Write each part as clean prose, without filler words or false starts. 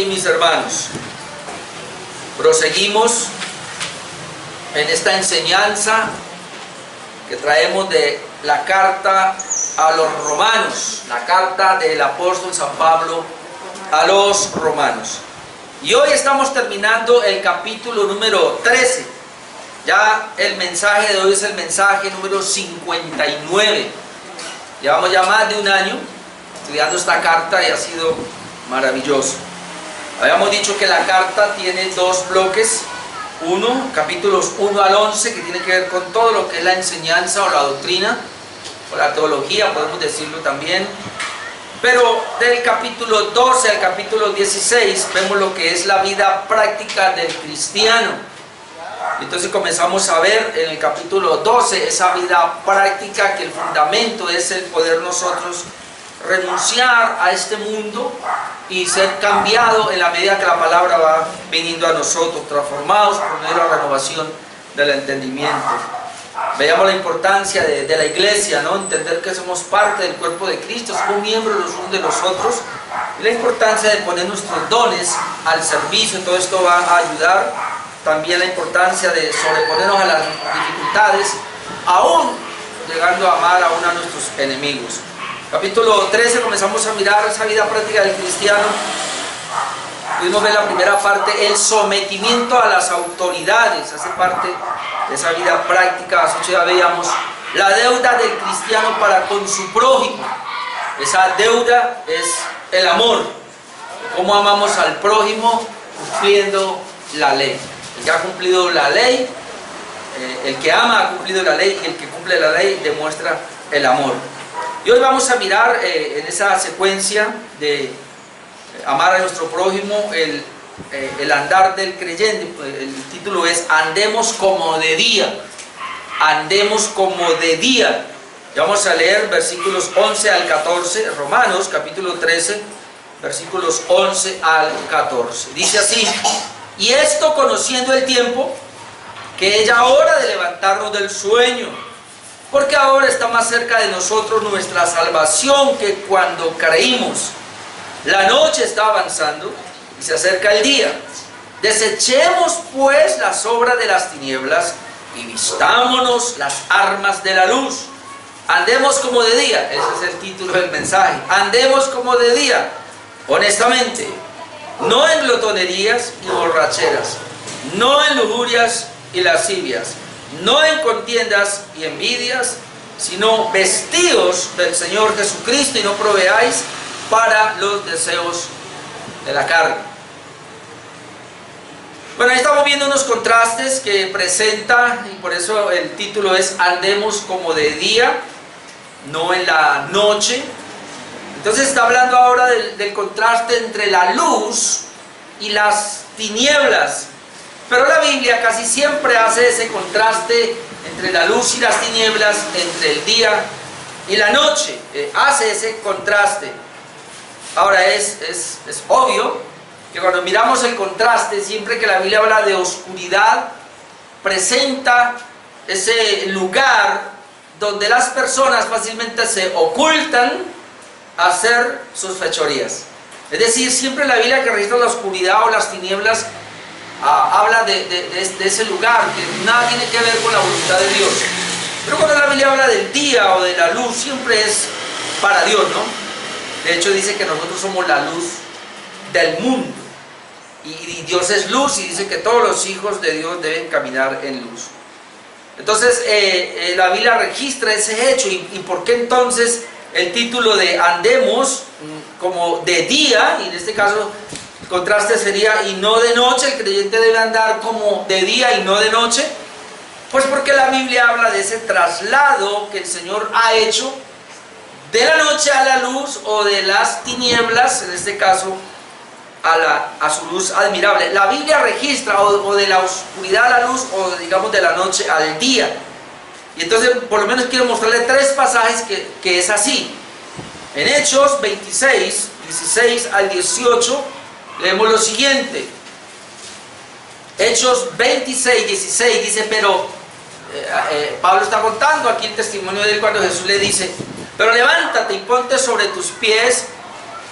hoy, mis hermanos, proseguimos en esta enseñanza que traemos de la carta a los romanos, la carta del apóstol San Pablo a los romanos. Y hoy estamos terminando el capítulo número 13. Ya el mensaje de hoy es el mensaje número 59. Llevamos ya más de un año estudiando esta carta y ha sido maravilloso. Habíamos dicho que la carta tiene dos bloques. Uno, capítulos 1 al 11, que tiene que ver con todo lo que es la enseñanza o la doctrina, o la teología, podemos decirlo también. Pero del capítulo 12 al capítulo 16 vemos lo que es la vida práctica del cristiano. Entonces comenzamos a ver en el capítulo 12 esa vida práctica, que el fundamento es el poder nosotros renunciar a este mundo y ser cambiado en la medida que la palabra va viniendo a nosotros, transformados por medio de la renovación del entendimiento. Veamos la importancia de la iglesia, ¿no? Entender que somos parte del cuerpo de Cristo, somos miembros los unos de los otros, y la importancia de poner nuestros dones al servicio. Todo esto va a ayudar. También la importancia de sobreponernos a las dificultades, aún llegando a amar aún a nuestros enemigos. Capítulo 13 comenzamos a mirar esa vida práctica del cristiano. Pudimos ver la primera parte, el sometimiento a las autoridades, hace parte de esa vida práctica. Así ya veíamos la deuda del cristiano para con su prójimo. Esa deuda es el amor. ¿Cómo amamos al prójimo? Cumpliendo la ley. El que ha cumplido la ley, el que ama ha cumplido la ley, y el que cumple la ley demuestra el amor. Y hoy vamos a mirar en esa secuencia de amar a nuestro prójimo el andar del creyente. El título es Andemos como de día. Andemos como de día. Y vamos a leer versículos 11 al 14, Romanos capítulo 13, versículos 11 al 14. Dice así: y esto conociendo el tiempo, que es ya hora de levantarnos del sueño, porque ahora está más cerca de nosotros nuestra salvación que cuando creímos. La noche está avanzando y se acerca el día. Desechemos pues las obras de las tinieblas y vistámonos las armas de la luz. Andemos como de día, ese es el título del mensaje. Andemos como de día, honestamente, no en glotonerías y borracheras, no en lujurias y lascivias, no en contiendas y envidias, sino vestidos del Señor Jesucristo, y no proveáis para los deseos de la carne. Bueno, ahí estamos viendo unos contrastes que presenta, y por eso el título es Andemos como de día, no en la noche. Entonces está hablando ahora del contraste entre la luz y las tinieblas. Pero la Biblia casi siempre hace ese contraste entre la luz y las tinieblas, entre el día y la noche. Hace ese contraste. Ahora es obvio que cuando miramos el contraste, siempre que la Biblia habla de oscuridad, presenta ese lugar donde las personas fácilmente se ocultan a hacer sus fechorías. Es decir, siempre la Biblia que registra la oscuridad o las tinieblas habla de ese lugar que nada tiene que ver con la voluntad de Dios. Pero cuando la Biblia habla del día o de la luz, siempre es para Dios, ¿no? De hecho dice que nosotros somos la luz del mundo, y Dios es luz, y dice que todos los hijos de Dios deben caminar en luz. Entonces la Biblia registra ese hecho. ¿Y por qué entonces el título de Andemos como de día? Y en este caso el contraste sería y no de noche. El creyente debe andar como de día y no de noche. Pues porque la Biblia habla de ese traslado que el Señor ha hecho de la noche a la luz, o de las tinieblas, en este caso, a su luz admirable. La Biblia registra o de la oscuridad a la luz, o digamos de la noche al día. Y entonces por lo menos quiero mostrarle tres pasajes que es así. En Hechos 26, 16 al 18, leemos lo siguiente. Hechos 26, 16 dice, pero Pablo está contando aquí el testimonio de él cuando Jesús le dice: pero levántate y ponte sobre tus pies,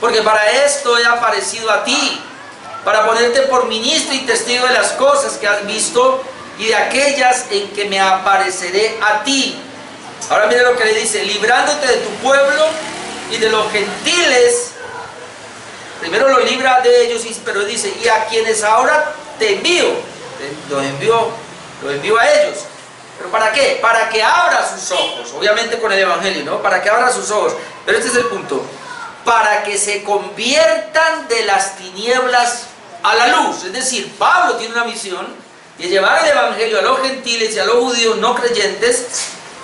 porque para esto he aparecido a ti, para ponerte por ministro y testigo de las cosas que has visto y de aquellas en que me apareceré a ti. Ahora mira lo que le dice: librándote de tu pueblo y de los gentiles. Primero lo libra de ellos, pero dice: y a quienes ahora te envío. Los envío a ellos. ¿Pero para qué? Para que abra sus ojos, obviamente con el evangelio, ¿no? Para que abra sus ojos. Pero este es el punto: para que se conviertan de las tinieblas a la luz. Es decir, Pablo tiene una misión, y es llevar el evangelio a los gentiles y a los judíos no creyentes,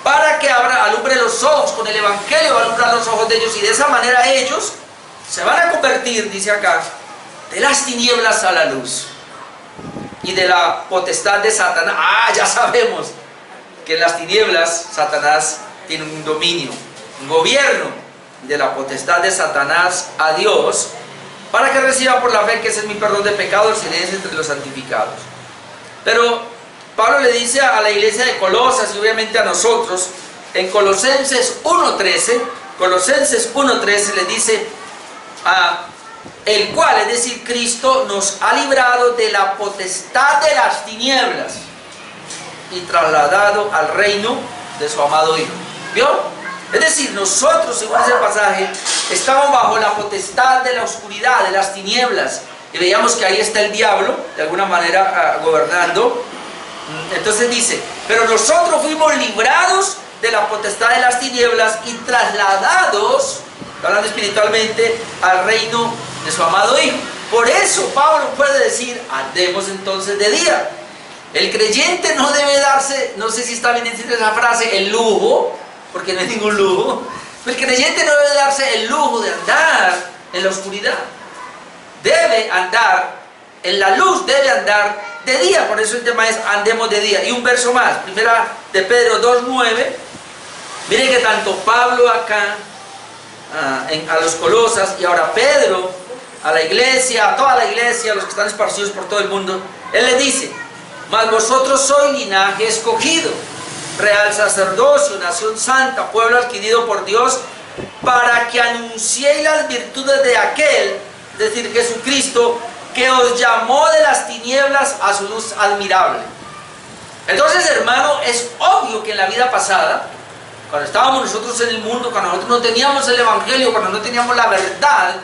para que alumbre los ojos. Con el evangelio va a alumbrar los ojos de ellos, y de esa manera ellos se van a convertir, dice acá, de las tinieblas a la luz, y de la potestad de Satanás. Ya sabemos que en las tinieblas Satanás tiene un dominio, un gobierno, de la potestad de Satanás a Dios, para que reciba por la fe, que ese es mi perdón de pecados, herencia entre los santificados. Pero Pablo le dice a la iglesia de Colosas, y obviamente a nosotros, en Colosenses 1.13 le dice: el cual, es decir, Cristo, nos ha librado de la potestad de las tinieblas y trasladado al reino de su amado Hijo. ¿Vio? Es decir, nosotros, según ese pasaje, estamos bajo la potestad de la oscuridad, de las tinieblas, y veíamos que ahí está el diablo, de alguna manera, gobernando. Entonces dice: pero nosotros fuimos librados de la potestad de las tinieblas y trasladados, hablando espiritualmente, al reino de su amado Hijo. Por eso Pablo puede decir: andemos entonces de día. El creyente no debe darse, no sé si está bien decir esa frase, el lujo, porque no es ningún lujo. El creyente no debe darse el lujo de andar en la oscuridad. Debe andar en la luz, debe andar de día. Por eso el tema es: andemos de día. Y un verso más, primera de Pedro 2.9. Miren que tanto Pablo acá, a los Colosas, y ahora Pedro a la iglesia, a toda la iglesia, a los que están esparcidos por todo el mundo, él les dice: mas vosotros sois linaje escogido, real sacerdocio, nación santa, pueblo adquirido por Dios, para que anunciéis las virtudes de aquel, es decir, Jesucristo, que os llamó de las tinieblas a su luz admirable. Entonces, hermano, es obvio que en la vida pasada, cuando estábamos nosotros en el mundo, cuando nosotros no teníamos el evangelio, cuando no teníamos la verdad,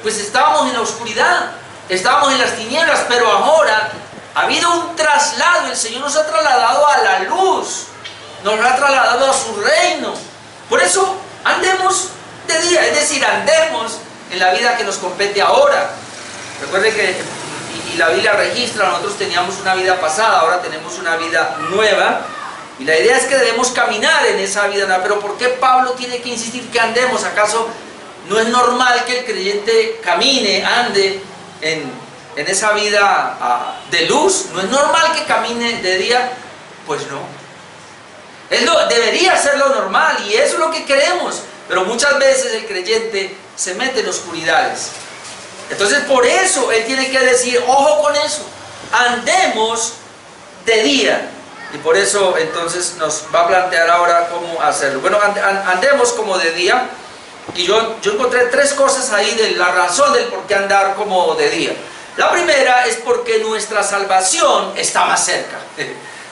pues estábamos en la oscuridad, estábamos en las tinieblas. Pero ahora ha habido un traslado. El Señor nos ha trasladado a la luz, nos ha trasladado a su reino. Por eso andemos de día, es decir, andemos en la vida que nos compete ahora. Recuerde que, y la Biblia registra, nosotros teníamos una vida pasada, ahora tenemos una vida nueva, y la idea es que debemos caminar en esa vida nueva. Pero ¿por qué Pablo tiene que insistir que andemos? ¿Acaso no es normal que el creyente camine, ande en esa vida de luz? ¿No es normal que camine de día? Pues no. Debería ser lo normal, y eso es lo que queremos. Pero muchas veces el creyente se mete en oscuridades. Entonces, por eso él tiene que decir: ojo con eso, andemos de día. Y por eso entonces nos va a plantear ahora cómo hacerlo. Bueno, andemos como de día. Y yo encontré tres cosas ahí de la razón del por qué andar como de día. La primera es porque nuestra salvación está más cerca.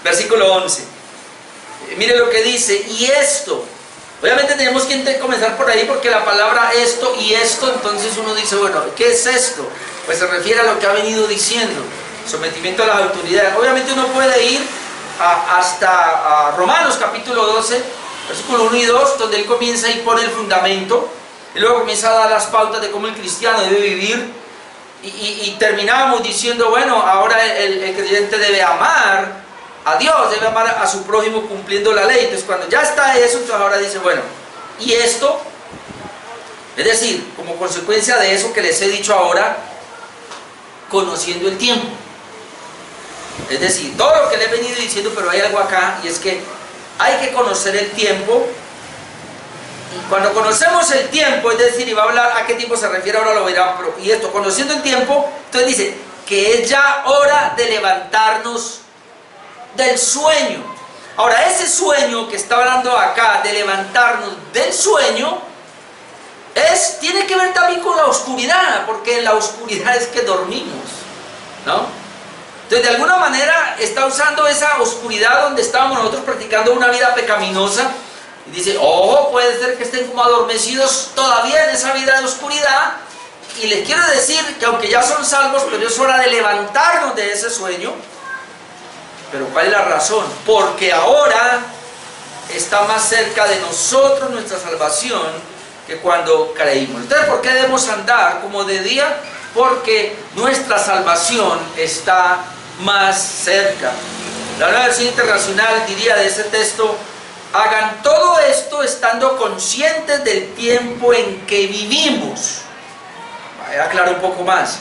Versículo 11. Mire lo que dice: y esto. Obviamente tenemos que comenzar por ahí, porque la palabra esto y esto, entonces uno dice: bueno, ¿qué es esto? Pues se refiere a lo que ha venido diciendo: sometimiento a las autoridades. Obviamente uno puede ir hasta Romanos capítulo 12, versículo 1 y 2, donde él comienza y pone el fundamento, y luego comienza a dar las pautas de cómo el cristiano debe vivir, y terminamos diciendo: bueno, ahora el creyente debe amar a Dios, debe amar a su prójimo cumpliendo la ley. Entonces, cuando ya está eso, entonces ahora dice: bueno, y esto, es decir, como consecuencia de eso que les he dicho ahora, conociendo el tiempo. Es decir, todo lo que le he venido diciendo, pero hay algo acá, y es que hay que conocer el tiempo. Y cuando conocemos el tiempo, es decir, y va a hablar a qué tiempo se refiere, ahora lo verán, y esto, conociendo el tiempo, entonces dice que es ya hora de levantarnos del sueño. Ahora, ese sueño que está hablando acá, de levantarnos del sueño, tiene que ver también con la oscuridad, porque en la oscuridad es que dormimos. ¿no? Entonces, de alguna manera está usando esa oscuridad donde estábamos nosotros practicando una vida pecaminosa. Y dice, ojo, puede ser que estén como adormecidos todavía en esa vida de oscuridad. Y les quiero decir que aunque ya son salvos, pero es hora de levantarnos de ese sueño. Pero ¿cuál es la razón? Porque ahora está más cerca de nosotros nuestra salvación que cuando creímos. Entonces, ¿por qué debemos andar como de día? Porque nuestra salvación está más cerca. La Nueva Versión Internacional diría de ese texto: hagan todo esto estando conscientes del tiempo en que vivimos. Voy a aclarar un poco más.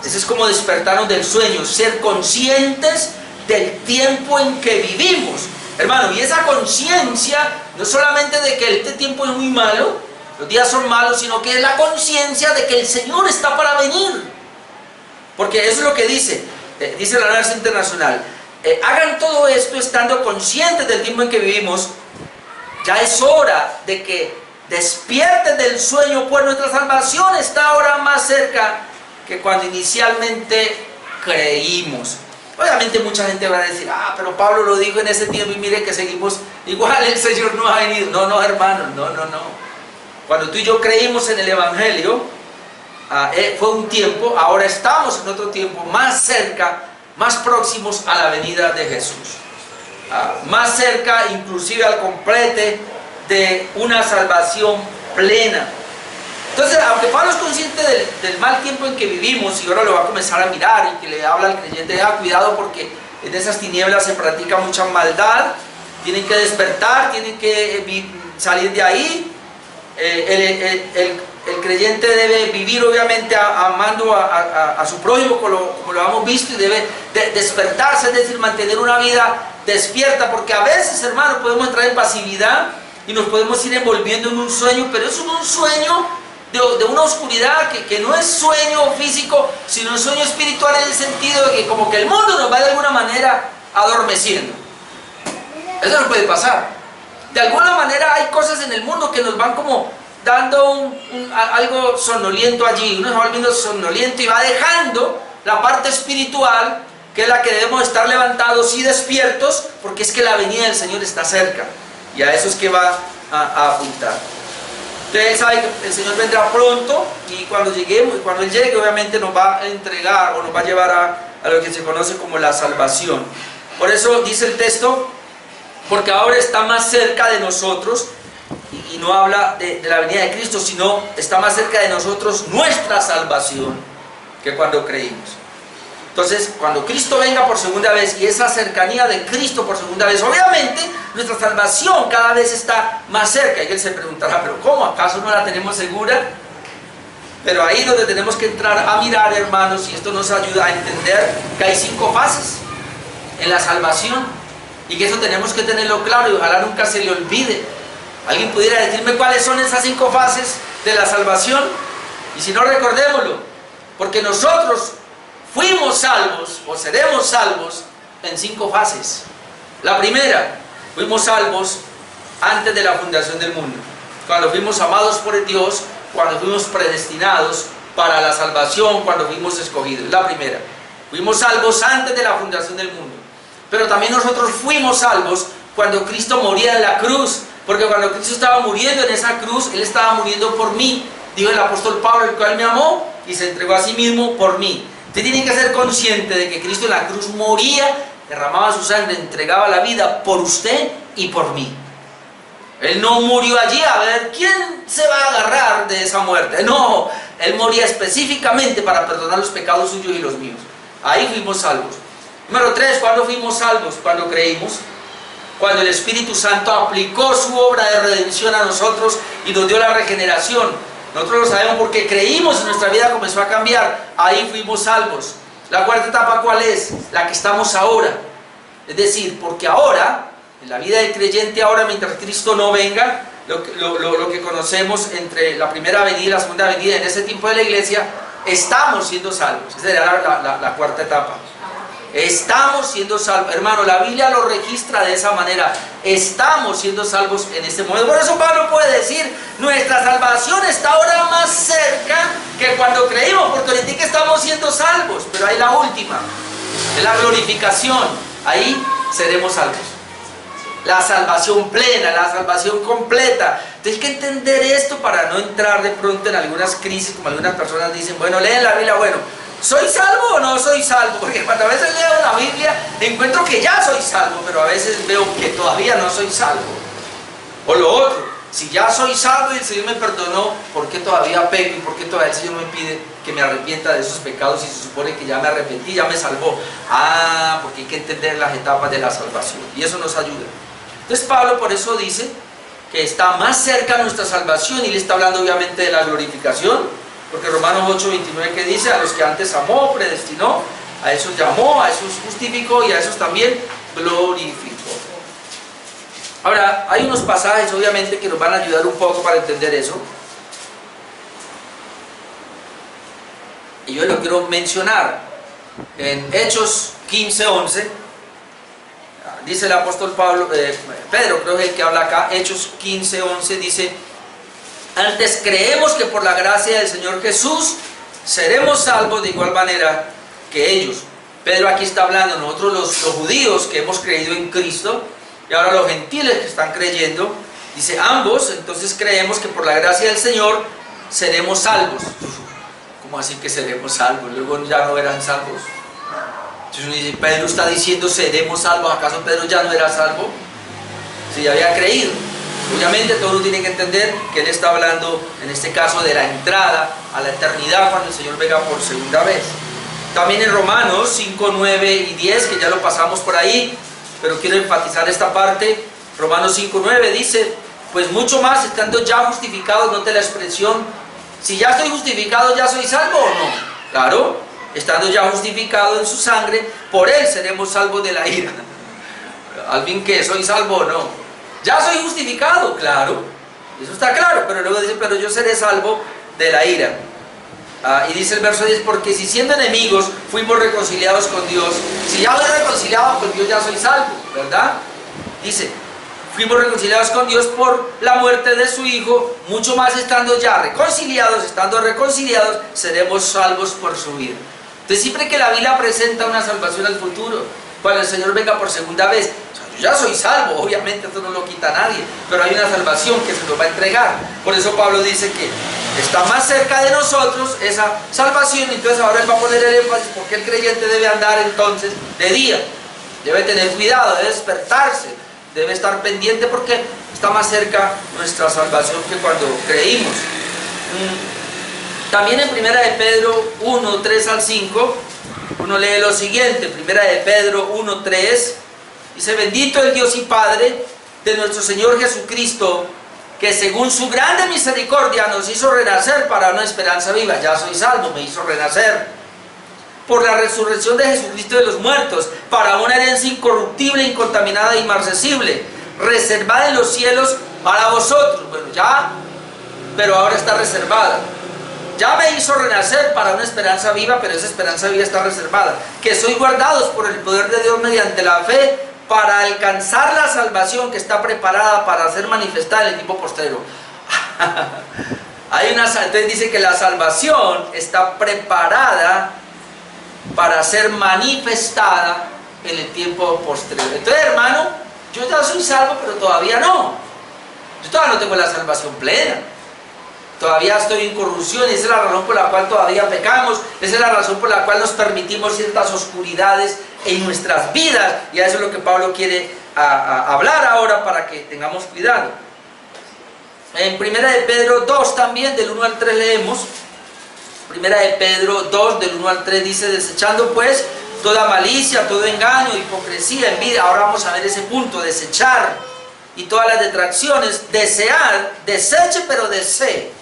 Ese es como despertarnos del sueño, ser conscientes del tiempo en que vivimos. Hermano, y esa conciencia no solamente de que este tiempo es muy malo, los días son malos, sino que es la conciencia de que el Señor está para venir. Porque eso es lo que dice la Nueva Versión Internacional. Hagan todo esto estando conscientes del tiempo en que vivimos. Ya es hora de que despierten del sueño, pues nuestra salvación está ahora más cerca que cuando inicialmente creímos. Obviamente mucha gente va a decir, pero Pablo lo dijo en ese tiempo y mire que seguimos igual, el Señor no ha venido. No, hermanos, no. Cuando tú y yo creímos en el Evangelio, fue un tiempo, ahora estamos en otro tiempo más cerca, más próximos a la venida de Jesús. Más cerca inclusive al complete de una salvación plena. Entonces, aunque Pablo es consciente del mal tiempo en que vivimos, y ahora lo va a comenzar a mirar, y que le habla al creyente, cuidado porque en esas tinieblas se practica mucha maldad, tienen que despertar, tienen que salir de ahí. El creyente debe vivir obviamente amando a su prójimo, como lo hemos visto, y debe despertarse, es decir, mantener una vida despierta, porque a veces, hermano, podemos entrar en pasividad y nos podemos ir envolviendo en un sueño, pero es un sueño de una oscuridad que no es sueño físico, sino un sueño espiritual, en el sentido de que como que el mundo nos va de alguna manera adormeciendo. Eso nos puede pasar. De alguna manera hay cosas en el mundo que nos van como dando algo somnoliento allí. Uno se va volviendo somnoliento y va dejando la parte espiritual, que es la que debemos estar levantados y despiertos, porque es que la venida del Señor está cerca. Y a eso es que va a apuntar. Ustedes saben que el Señor vendrá pronto, y cuando Él llegue, obviamente nos va a entregar o nos va a llevar a lo que se conoce como la salvación. Por eso dice el texto, porque ahora está más cerca de nosotros, y no habla de la venida de Cristo, sino está más cerca de nosotros nuestra salvación que cuando creímos. Entonces, cuando Cristo venga por segunda vez, y esa cercanía de Cristo por segunda vez, obviamente nuestra salvación cada vez está más cerca. Y él se preguntará, ¿pero cómo? ¿Acaso no la tenemos segura? Pero ahí es donde tenemos que entrar a mirar, hermanos, y esto nos ayuda a entender que hay 5 fases en la salvación, y que eso tenemos que tenerlo claro, y ojalá nunca se le olvide. ¿Alguien pudiera decirme cuáles son esas 5 fases de la salvación? Y si no, recordémoslo, porque nosotros fuimos salvos, o seremos salvos, en 5 fases. La primera, fuimos salvos antes de la fundación del mundo, cuando fuimos amados por Dios, cuando fuimos predestinados para la salvación, cuando fuimos escogidos. La primera, fuimos salvos antes de la fundación del mundo. Pero también nosotros fuimos salvos cuando Cristo moría en la cruz, porque cuando Cristo estaba muriendo en esa cruz, Él estaba muriendo por mí, dijo el apóstol Pablo, el cual me amó y se entregó a sí mismo por mí. Usted tiene que ser consciente de que Cristo en la cruz moría, derramaba su sangre, entregaba la vida por usted y por mí. Él no murió allí a ver quién se va a agarrar de esa muerte. No, Él moría específicamente para perdonar los pecados suyos y los míos. Ahí fuimos salvos. Número 3, ¿cuándo fuimos salvos? Cuando creímos. Cuando el Espíritu Santo aplicó su obra de redención a nosotros y nos dio la regeneración. Nosotros lo sabemos porque creímos y nuestra vida comenzó a cambiar. Ahí fuimos salvos. La cuarta etapa, ¿cuál es? La que estamos ahora. Es decir, porque ahora, en la vida del creyente, ahora mientras Cristo no venga, lo que conocemos entre la primera venida y la segunda venida en ese tiempo de la iglesia, estamos siendo salvos. Esa era la cuarta etapa. Estamos siendo salvos. Hermano, la Biblia lo registra de esa manera. Estamos siendo salvos en este momento. Por eso Pablo puede decir, nuestra salvación está ahora más cerca que cuando creímos, porque ahorita que estamos siendo salvos. Pero hay la última. última, es la glorificación. Ahí seremos salvos. La salvación plena, la salvación completa. Entonces hay que entender esto para no entrar de pronto en algunas crisis, como algunas personas dicen, bueno, leen la Biblia, bueno, ¿soy salvo o no soy salvo? Porque cuando a veces leo la Biblia encuentro que ya soy salvo, pero a veces veo que todavía no soy salvo. O lo otro, si ya soy salvo y el Señor me perdonó, ¿por qué todavía peco? ¿Y por qué todavía el Señor me pide que me arrepienta de esos pecados si se supone que ya me arrepentí, ya me salvó? Ah, porque hay que entender las etapas de la salvación y eso nos ayuda. Entonces Pablo por eso dice que está más cerca nuestra salvación y le está hablando obviamente de la glorificación, porque Romanos 8:29 que dice, a los que antes amó, predestinó, a esos llamó, a esos justificó y a esos también glorificó. Ahora, hay unos pasajes obviamente que nos van a ayudar un poco para entender eso. Y yo lo quiero mencionar. En Hechos 15:11, dice el apóstol Pedro, creo que es el que habla acá, Hechos 15:11 dice, antes creemos que por la gracia del Señor Jesús seremos salvos de igual manera que ellos. Pedro aquí está hablando, nosotros los judíos que hemos creído en Cristo, y ahora los gentiles que están creyendo, dice ambos, entonces creemos que por la gracia del Señor seremos salvos. ¿Cómo así que seremos salvos? Luego ya no eran salvos. Entonces uno dice, Pedro está diciendo seremos salvos, ¿acaso Pedro ya no era salvo? Si ya había creído. Obviamente todo uno tiene que entender que él está hablando en este caso de la entrada a la eternidad cuando el Señor venga por segunda vez. También en Romanos 5, 9 y 10, que ya lo pasamos por ahí, pero quiero enfatizar esta parte. Romanos 5, 9 dice, pues mucho más estando ya justificados, note la expresión, si ya estoy justificado, ¿ya soy salvo o no? Claro, estando ya justificado en su sangre, por él seremos salvos de la ira. ¿Alguien que soy salvo o no? Ya soy justificado, claro, eso está claro, pero luego dice, pero yo seré salvo de la ira. Y dice el verso 10, porque si siendo enemigos fuimos reconciliados con Dios, si ya voy reconciliado con Dios ya soy salvo, ¿verdad? Dice, fuimos reconciliados con Dios por la muerte de su Hijo, mucho más estando ya reconciliados, seremos salvos por su vida. Entonces siempre que la Biblia presenta una salvación al futuro, cuando el Señor venga por segunda vez, yo ya soy salvo, obviamente esto no lo quita a nadie, pero hay una salvación que se nos va a entregar. Por eso Pablo dice que está más cerca de nosotros esa salvación, entonces ahora él va a poner el énfasis porque el creyente debe andar entonces de día, debe tener cuidado, debe despertarse, debe estar pendiente porque está más cerca nuestra salvación que cuando creímos. También en 1 de Pedro 1, 3 al 5, uno lee lo siguiente, 1 de Pedro 1, 3, dice, bendito el Dios y Padre de nuestro Señor Jesucristo, que según su grande misericordia nos hizo renacer para una esperanza viva. Ya soy salvo, me hizo renacer. Por la resurrección de Jesucristo de los muertos, para una herencia incorruptible, incontaminada e inmarcesible, reservada en los cielos para vosotros. Bueno, ya, pero ahora está reservada. Ya me hizo renacer para una esperanza viva, pero esa esperanza viva está reservada. Que sois guardados por el poder de Dios mediante la fe, para alcanzar la salvación que está preparada para ser manifestada en el tiempo postrero. Entonces dice que la salvación está preparada para ser manifestada en el tiempo postrero. Entonces, hermano, yo ya soy salvo, pero todavía no. Yo todavía no tengo la salvación plena. Todavía estoy en corrupción, esa es la razón por la cual todavía pecamos, esa es la razón por la cual nos permitimos ciertas oscuridades en nuestras vidas, y a eso es lo que Pablo quiere hablar ahora para que tengamos cuidado. En 1 de Pedro 2 también, del 1 al 3 leemos, 1 de Pedro 2, del 1 al 3 dice, desechando pues toda malicia, todo engaño, hipocresía, envidia. Ahora vamos a ver ese punto, desechar, y todas las detracciones, desear, deseche pero desee.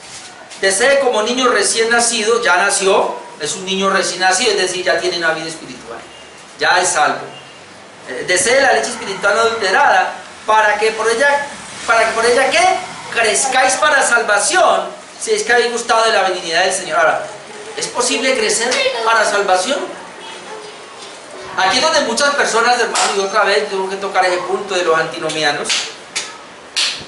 Desee como niño recién nacido, ya nació, es un niño recién nacido, es decir, ya tiene una vida espiritual, ya es salvo. Desee la leche espiritual no adulterada, para que por ella ¿qué? Crezcáis para salvación, si es que habéis gustado de la benignidad del Señor. Ahora, ¿es posible crecer para salvación? Aquí es donde muchas personas, hermano, y otra vez tengo que tocar ese punto de los antinomianos,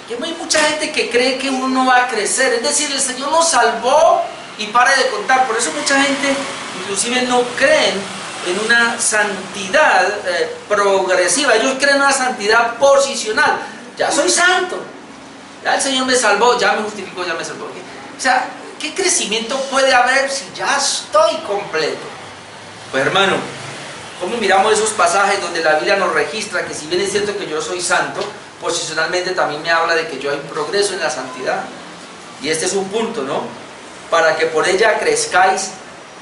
que hay mucha gente que cree que uno no va a crecer, es decir, el Señor nos salvó y para de contar. Por eso mucha gente inclusive no creen en una santidad progresiva. Ellos creen en una santidad posicional. Ya soy santo, ya el Señor me salvó, ya me justificó, ya me salvó. O sea, ¿qué crecimiento puede haber si ya estoy completo? Pues hermano, ¿cómo miramos esos pasajes donde la Biblia nos registra que si bien es cierto que yo soy santo, posicionalmente también me habla de que yo hay un progreso en la santidad? Y este es un punto, ¿no? Para que por ella crezcáis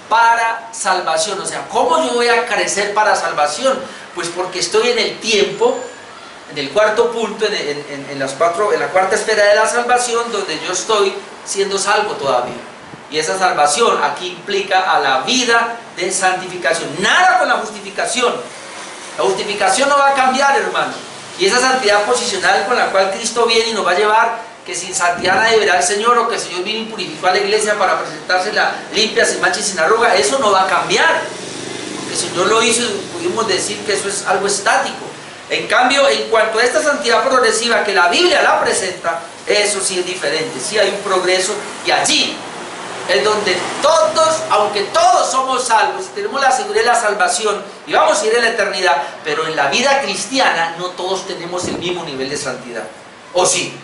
para salvación. O sea, ¿cómo yo voy a crecer para salvación? Pues porque estoy en el tiempo, en el cuarto punto, en la cuarta esfera de la salvación, donde yo estoy siendo salvo todavía. Y esa salvación aquí implica a la vida de santificación. Nada con la justificación. La justificación no va a cambiar, hermano. Y esa santidad posicional con la cual Cristo viene y nos va a llevar, que sin santidad nadie verá al Señor, o que el Señor vino y purificó a la iglesia para presentársela limpia, sin mancha y sin arruga, eso no va a cambiar. Porque el Señor lo hizo y pudimos decir que eso es algo estático. En cambio, en cuanto a esta santidad progresiva que la Biblia la presenta, eso sí es diferente, sí hay un progreso, y allí es donde todos, aunque todos somos salvos, tenemos la seguridad de la salvación y vamos a ir en la eternidad, pero en la vida cristiana no todos tenemos el mismo nivel de santidad. ¿O sí?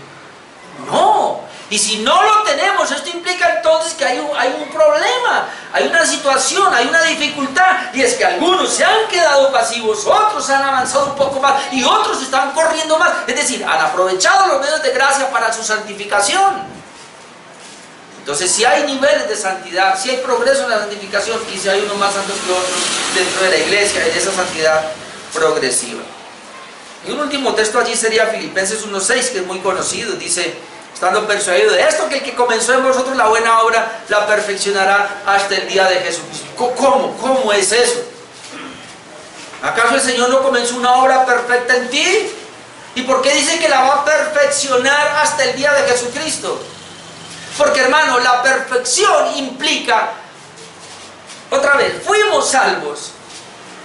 No. Y si no lo tenemos, esto implica entonces que hay un problema, hay una situación, hay una dificultad, y es que algunos se han quedado pasivos, otros han avanzado un poco más y otros están corriendo más, es decir, han aprovechado los medios de gracia para su santificación. Entonces, si hay niveles de santidad, si hay progreso en la santificación, y si hay unos más santos que otros dentro de la iglesia, en esa santidad progresiva. Y un último texto allí sería Filipenses 1:6, que es muy conocido. Dice: estando persuadido de esto, que el que comenzó en vosotros la buena obra, la perfeccionará hasta el día de Jesucristo. ¿Cómo? ¿Cómo es eso? ¿Acaso el Señor no comenzó una obra perfecta en ti? ¿Y por qué dice que la va a perfeccionar hasta el día de Jesucristo? Porque, hermano, la perfección implica, otra vez, fuimos salvos,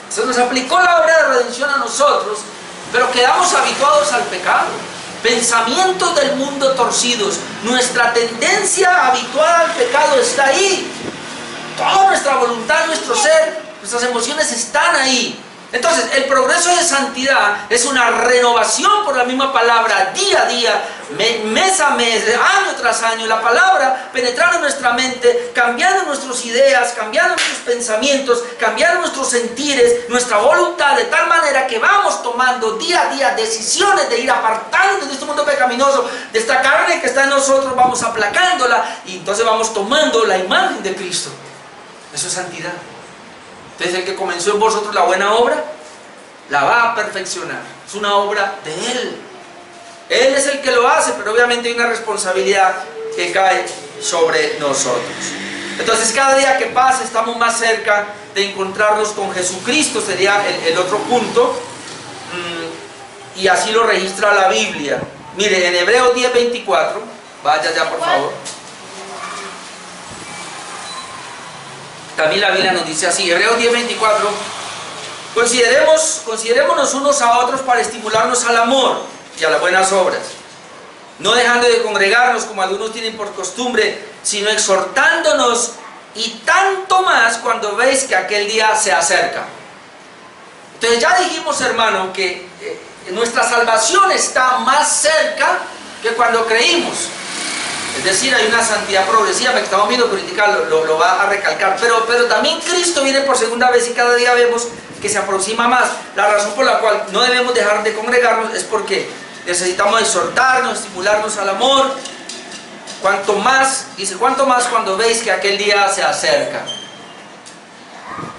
se nos aplicó la obra de redención a nosotros, pero quedamos habituados al pecado, pensamientos del mundo torcidos, nuestra tendencia habituada al pecado está ahí, toda nuestra voluntad, nuestro ser, nuestras emociones están ahí. Entonces, el progreso de santidad es una renovación por la misma palabra, día a día, mes a mes, año tras año, la palabra penetrando en nuestra mente, cambiando nuestras ideas, cambiando nuestros pensamientos, cambiando nuestros sentires, nuestra voluntad, de tal manera que vamos tomando día a día decisiones de ir apartándonos de este mundo pecaminoso, de esta carne que está en nosotros, vamos aplacándola, y entonces vamos tomando la imagen de Cristo. Eso es santidad. Entonces, el que comenzó en vosotros la buena obra, la va a perfeccionar. Es una obra de Él. Él es el que lo hace, pero obviamente hay una responsabilidad que cae sobre nosotros. Entonces, cada día que pasa estamos más cerca de encontrarnos con Jesucristo, sería el otro punto. Y así lo registra la Biblia. Mire, en Hebreos 10:24, vaya ya por favor. También la Biblia nos dice así, Hebreos 10:24, considerémonos unos a otros para estimularnos al amor y a las buenas obras, no dejando de congregarnos como algunos tienen por costumbre, sino exhortándonos, y tanto más cuando veis que aquel día se acerca. Entonces ya dijimos, hermano, que nuestra salvación está más cerca que cuando creímos. Es decir, hay una santidad progresiva, que estamos viendo que ahorita lo va a recalcar, pero también Cristo viene por segunda vez y cada día vemos que se aproxima más. La razón por la cual no debemos dejar de congregarnos es porque necesitamos exhortarnos, estimularnos al amor. Cuanto más, dice, cuanto más cuando veis que aquel día se acerca.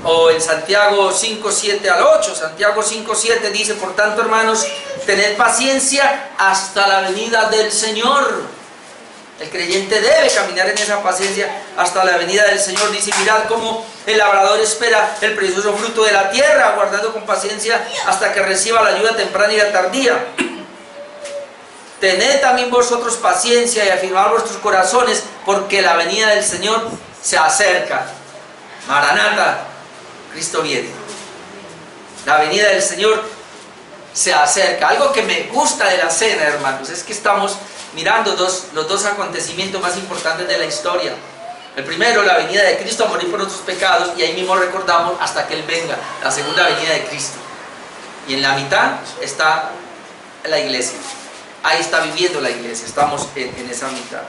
O en Santiago 5:7 al 8, Santiago 5:7 dice: por tanto, hermanos, tened paciencia hasta la venida del Señor. El creyente debe caminar en esa paciencia hasta la venida del Señor. Dice: mirad cómo el labrador espera el precioso fruto de la tierra, aguardando con paciencia hasta que reciba la ayuda temprana y la tardía. Tened también vosotros paciencia y afirmad vuestros corazones, porque la venida del Señor se acerca. Maranata, Cristo viene. La venida del Señor se acerca. Algo que me gusta de la cena, hermanos, es que estamos mirando los dos acontecimientos más importantes de la historia. El primero, la venida de Cristo a morir por nuestros pecados, y ahí mismo recordamos hasta que Él venga, la segunda venida de Cristo. Y en la mitad está la iglesia. Ahí está viviendo la iglesia, estamos en esa mitad.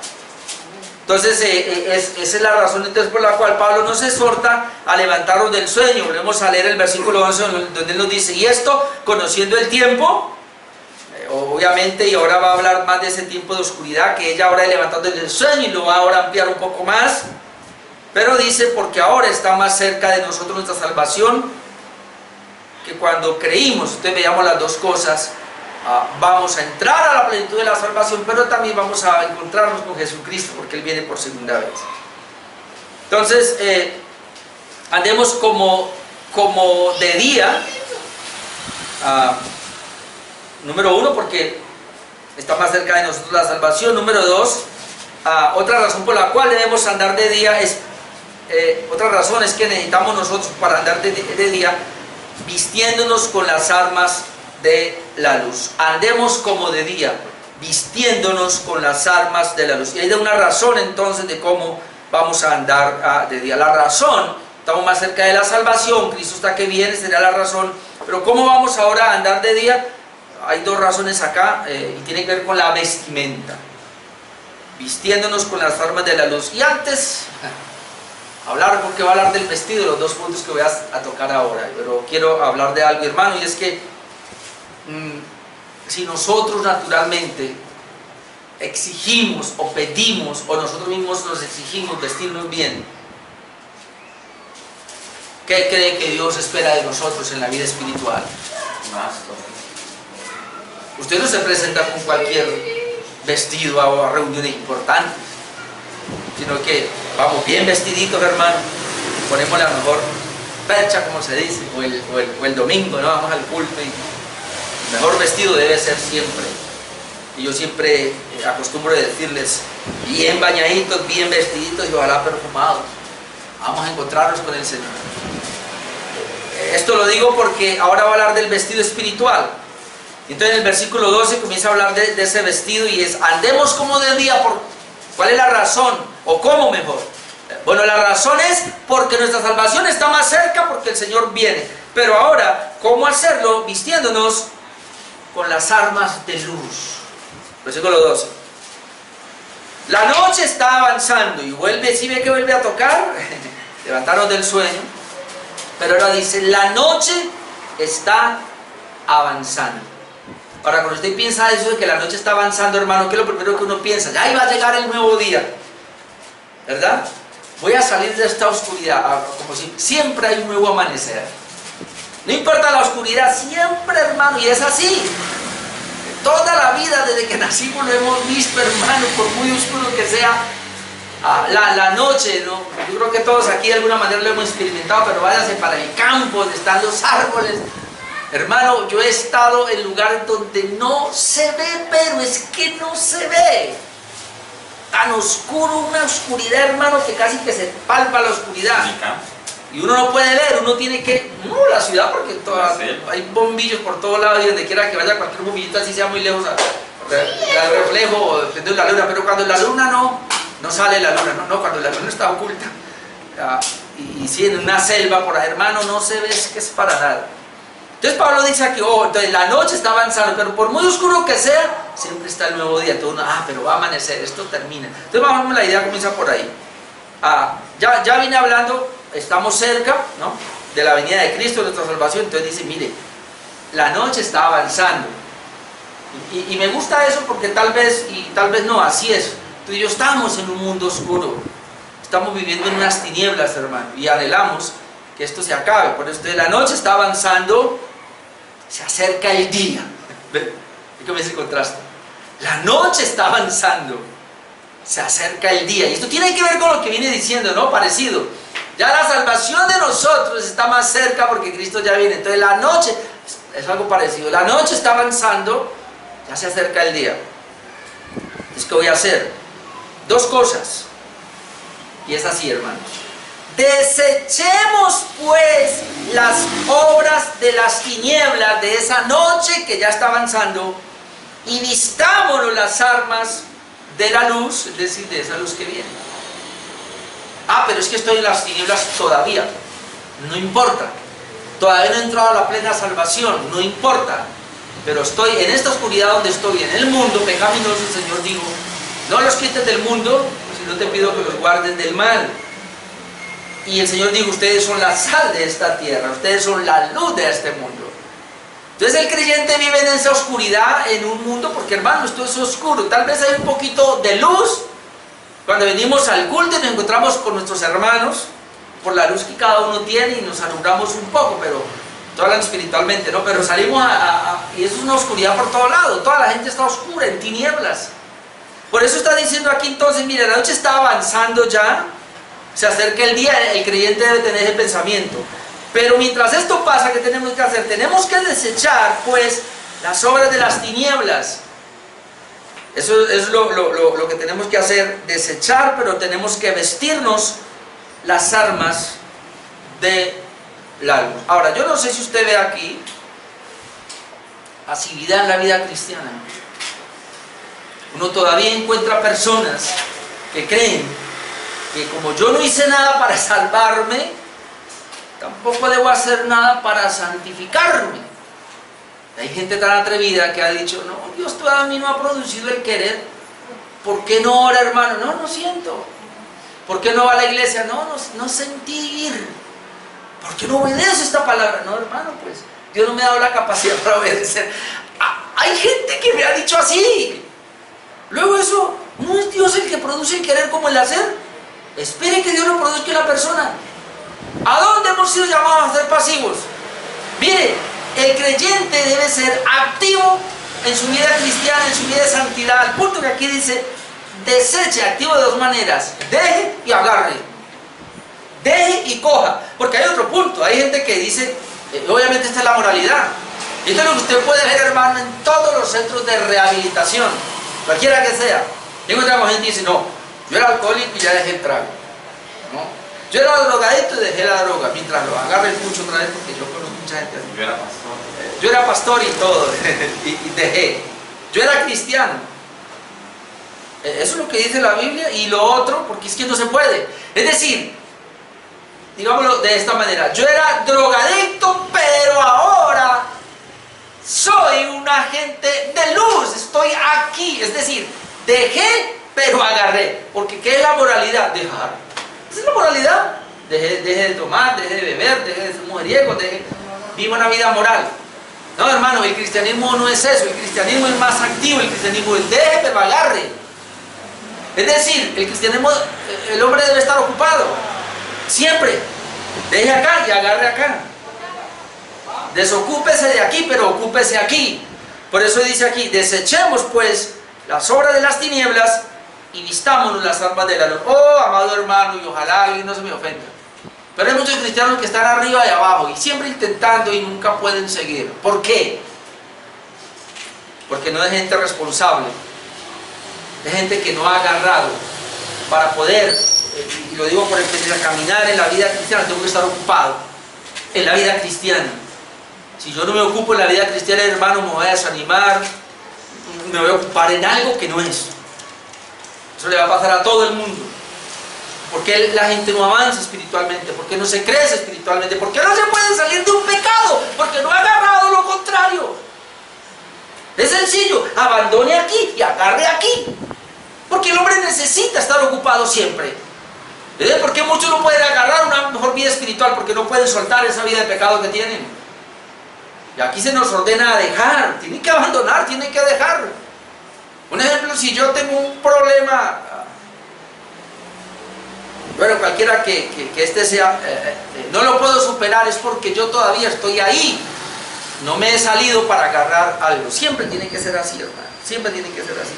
Entonces, esa es la razón entonces por la cual Pablo nos exhorta a levantarnos del sueño. Volvemos a leer el versículo 11 donde él nos dice, y esto, conociendo el tiempo, obviamente, y ahora va a hablar más de ese tiempo de oscuridad, que ella ahora es levantando del sueño, y lo va ahora a ampliar un poco más. Pero dice, porque ahora está más cerca de nosotros nuestra salvación, que cuando creímos. Entonces veamos las dos cosas. Vamos a entrar a la plenitud de la salvación, pero también vamos a encontrarnos con Jesucristo, porque Él viene por segunda vez. Entonces, andemos como de día. Número uno, porque está más cerca de nosotros la salvación. Número dos, otra razón por la cual debemos andar de día es, otra razón es que necesitamos nosotros para andar de día, vistiéndonos con las armas de la luz. Andemos como de día, vistiéndonos con las armas de la luz. Y hay una razón entonces de cómo vamos a andar de día. La razón, estamos más cerca de la salvación, Cristo está que viene, sería la razón. Pero ¿cómo vamos ahora a andar de día? Hay dos razones acá, y tiene que ver con la vestimenta. Vistiéndonos con las armas de la luz. Y antes, porque va a hablar del vestido, los dos puntos que voy a tocar ahora. Pero quiero hablar de algo, hermano, y es que si nosotros naturalmente exigimos o pedimos, o nosotros mismos nos exigimos vestirnos bien, ¿qué cree que Dios espera de nosotros en la vida espiritual? Usted no se presenta con cualquier vestido a reuniones importantes, sino que vamos bien vestiditos, hermano, ponemos la mejor percha, como se dice, o el domingo, ¿no? Vamos al culto y el mejor vestido debe ser siempre. Y yo siempre acostumbro a decirles, bien bañaditos, bien vestiditos y ojalá perfumados. Vamos a encontrarnos con el Señor. Esto lo digo porque ahora va a hablar del vestido espiritual. Entonces en el versículo 12 comienza a hablar de ese vestido y es, andemos como de día. ¿Cuál es la razón? ¿O cómo mejor? Bueno, la razón es porque nuestra salvación está más cerca, porque el Señor viene. Pero ahora, ¿cómo hacerlo? Vistiéndonos con las armas de luz. Versículo 12. La noche está avanzando y vuelve, ¿sí ve que vuelve a tocar? Levantarnos del sueño. Pero ahora dice, la noche está avanzando. Ahora, cuando usted piensa eso de que la noche está avanzando, hermano, ¿qué es lo primero que uno piensa? Ya iba a llegar el nuevo día, ¿verdad? Voy a salir de esta oscuridad, como si siempre hay un nuevo amanecer. No importa la oscuridad, siempre, hermano, y es así. Toda la vida, desde que nacimos, lo hemos visto, hermano, por muy oscuro que sea la noche, ¿no? Yo creo que todos aquí de alguna manera lo hemos experimentado, pero váyase para el campo, donde están los árboles. Hermano, yo he estado en lugares donde no se ve, pero es que no se ve. Tan oscuro, una oscuridad, hermano, que casi que se palpa la oscuridad. Y uno no puede ver, uno tiene que... No, la ciudad, porque hay bombillos por todos lados y donde quiera que vaya cualquier bombillito, así sea muy lejos, el reflejo, depende de la luna. Pero cuando la luna no sale la luna, no, cuando la luna está oculta. Y si en una selva por ahí, hermano, no se ve, es que es para nada. Entonces Pablo dice aquí, entonces la noche está avanzando, pero por muy oscuro que sea, siempre está el nuevo día. Entonces uno, pero va a amanecer, esto termina. Entonces vamos, la idea comienza por ahí. Ya vine hablando, estamos cerca, ¿no?, de la venida de Cristo, de nuestra salvación. Entonces dice, mire, la noche está avanzando. Y me gusta eso porque tal vez, y tal vez no, así es. Tú y yo estamos en un mundo oscuro. Estamos viviendo en unas tinieblas, hermano, y anhelamos que esto se acabe. Por eso la noche está avanzando, se acerca el día. ¿Ve cómo es el contraste? La noche está avanzando, se acerca el día. Y esto tiene que ver con lo que viene diciendo, ¿no? Parecido. Ya la salvación de nosotros está más cerca porque Cristo ya viene. Entonces la noche es algo parecido. La noche está avanzando, ya se acerca el día. Entonces, ¿qué voy a hacer? Dos cosas. Y es así, hermanos. Desechemos pues las obras de las tinieblas de esa noche que ya está avanzando y vistámonos las armas de la luz, es decir, de esa luz que viene. pero es que estoy en las tinieblas todavía. No importa. Todavía no he entrado a la plena salvación, no importa. Pero estoy en esta oscuridad donde estoy, en el mundo pecaminoso. El Señor dijo, no los quites del mundo, sino te pido que los guarden del mal. Y el Señor dijo, ustedes son la sal de esta tierra, ustedes son la luz de este mundo. Entonces el creyente vive en esa oscuridad, en un mundo, porque hermano, esto es oscuro. Tal vez hay un poquito de luz. Cuando venimos al culto y nos encontramos con nuestros hermanos, por la luz que cada uno tiene y nos alumbramos un poco, pero estoy hablando espiritualmente, ¿no? Pero salimos y eso es una oscuridad por todo lado, toda la gente está oscura, en tinieblas. Por eso está diciendo aquí entonces, mire, la noche está avanzando ya, se acerca el día, el creyente debe tener ese pensamiento. Pero mientras esto pasa, ¿qué tenemos que hacer? Tenemos que desechar, pues, las obras de las tinieblas. Eso es lo que tenemos que hacer, desechar, pero tenemos que vestirnos las armas de la luz. Ahora, yo no sé si usted ve aquí asividad en la vida cristiana. Uno todavía encuentra personas que creen que como yo no hice nada para salvarme, tampoco debo hacer nada para santificarme. Hay gente tan atrevida que ha dicho, no, Dios todavía no ha producido el querer. ¿Por qué no ora, hermano? No, no siento. ¿Por qué no va a la iglesia? No sentir. ¿Por qué no obedece esta palabra? No, hermano, pues Dios no me ha dado la capacidad para obedecer. Hay gente que me ha dicho así. Luego eso, ¿no es Dios el que produce el querer como el hacer? Espere que Dios lo produzca en la persona. ¿A dónde hemos sido llamados a ser pasivos? Mire, el creyente debe ser activo en su vida cristiana, en su vida de santidad, al punto que aquí dice, deseche, activo de dos maneras, deje y agarre, deje y coja, porque hay otro punto, hay gente que dice, obviamente esta es la moralidad, esto es lo que usted puede ver, hermano, en todos los centros de rehabilitación, cualquiera que sea. Tengo otra gente que dice, no, yo era alcohólico y ya dejé el trago, ¿no? Yo era drogadicto y dejé la droga, mientras lo agarre el pucho otra vez, porque yo conozco mucha gente así. Yo era pastor y todo, y dejé. Yo era cristiano. Eso es lo que dice la Biblia, y lo otro, porque es que no se puede. Es decir, digámoslo de esta manera, yo era drogadicto, pero ahora soy un agente de luz, estoy aquí. Es decir, dejé, pero agarré. Porque ¿qué es la moralidad? Dejar. Esa es la moralidad. Deje de tomar, deje de beber, deje de ser mujeriego, viva una vida moral. No, hermano, el cristianismo no es eso. El cristianismo es más activo. El cristianismo es deje, pero agarre. Es decir, el cristianismo, el hombre debe estar ocupado siempre. Deje acá y agarre acá. Desocúpese de aquí, pero ocúpese aquí. Por eso dice aquí, desechemos pues las obras de las tinieblas y vistámonos las armas de la luz. Oh, amado hermano, y ojalá alguien no se me ofenda, pero hay muchos cristianos que están arriba y abajo y siempre intentando y nunca pueden seguir. ¿Por qué? Porque no es gente responsable, es gente que no ha agarrado para poder, y lo digo por experiencia, caminar en la vida cristiana. Tengo que estar ocupado en la vida cristiana. Si yo no me ocupo en la vida cristiana, hermano, me voy a desanimar, me voy a ocupar en algo que no es. Eso le va a pasar a todo el mundo. ¿Por qué la gente no avanza espiritualmente? ¿Por qué no se crece espiritualmente? ¿Por qué no se puede salir de un pecado? Porque no ha agarrado lo contrario. Es sencillo, abandone aquí y agarre aquí. Porque el hombre necesita estar ocupado siempre. ¿Por qué muchos no pueden agarrar una mejor vida espiritual? Porque no pueden soltar esa vida de pecado que tienen. Y aquí se nos ordena a dejar. Tiene que abandonar, tiene que dejar. Un ejemplo, si yo tengo un problema, bueno, cualquiera que este sea, no lo puedo superar, es porque yo todavía estoy ahí. No me he salido para agarrar algo. Siempre tiene que ser así, hermano. Siempre tiene que ser así.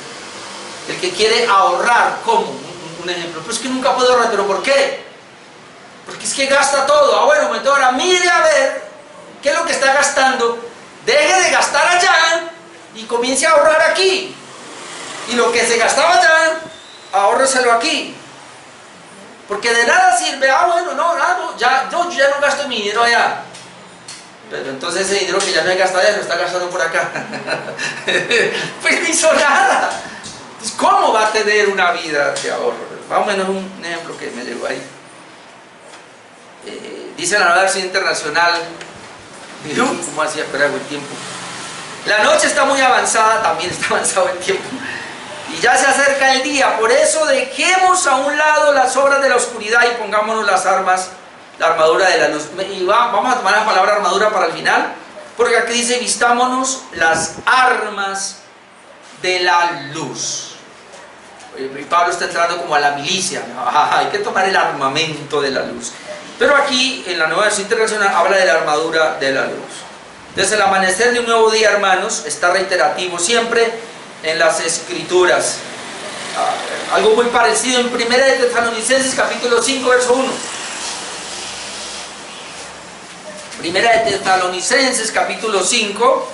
El que quiere ahorrar, ¿cómo? Un ejemplo, pues es que nunca puedo ahorrar, ¿pero por qué? Porque es que gasta todo. Bueno, momento, ahora mire a ver qué es lo que está gastando. Deje de gastar allá y comience a ahorrar aquí. Y lo que se gastaba allá, ahórreselo aquí. Porque de nada sirve, bueno, no, ya no gasto mi dinero allá. Pero entonces ese dinero que ya no he gastado allá, lo está gastando por acá. Pues no hizo nada. Entonces, ¿cómo va a tener una vida de ahorro? Más o menos un ejemplo que me llegó ahí. Dice la Nueva Versión Internacional, ¿cómo hacía esperar el tiempo? La noche está muy avanzada, también está avanzado el tiempo, y ya se acerca el día. Por eso dejemos a un lado las obras de la oscuridad y pongámonos las armas, la armadura de la luz. Y vamos a tomar la palabra armadura para el final, porque aquí dice vistámonos las armas de la luz. Y Pablo está entrando como a la milicia, hay que tomar el armamento de la luz. Pero aquí en la Nueva Versión Internacional habla de la armadura de la luz. Desde el amanecer de un nuevo día, hermanos, está reiterativo siempre en las Escrituras. Algo muy parecido en 1 de Tesalonicenses capítulo 5 verso 1. 1 de Tesalonicenses capítulo 5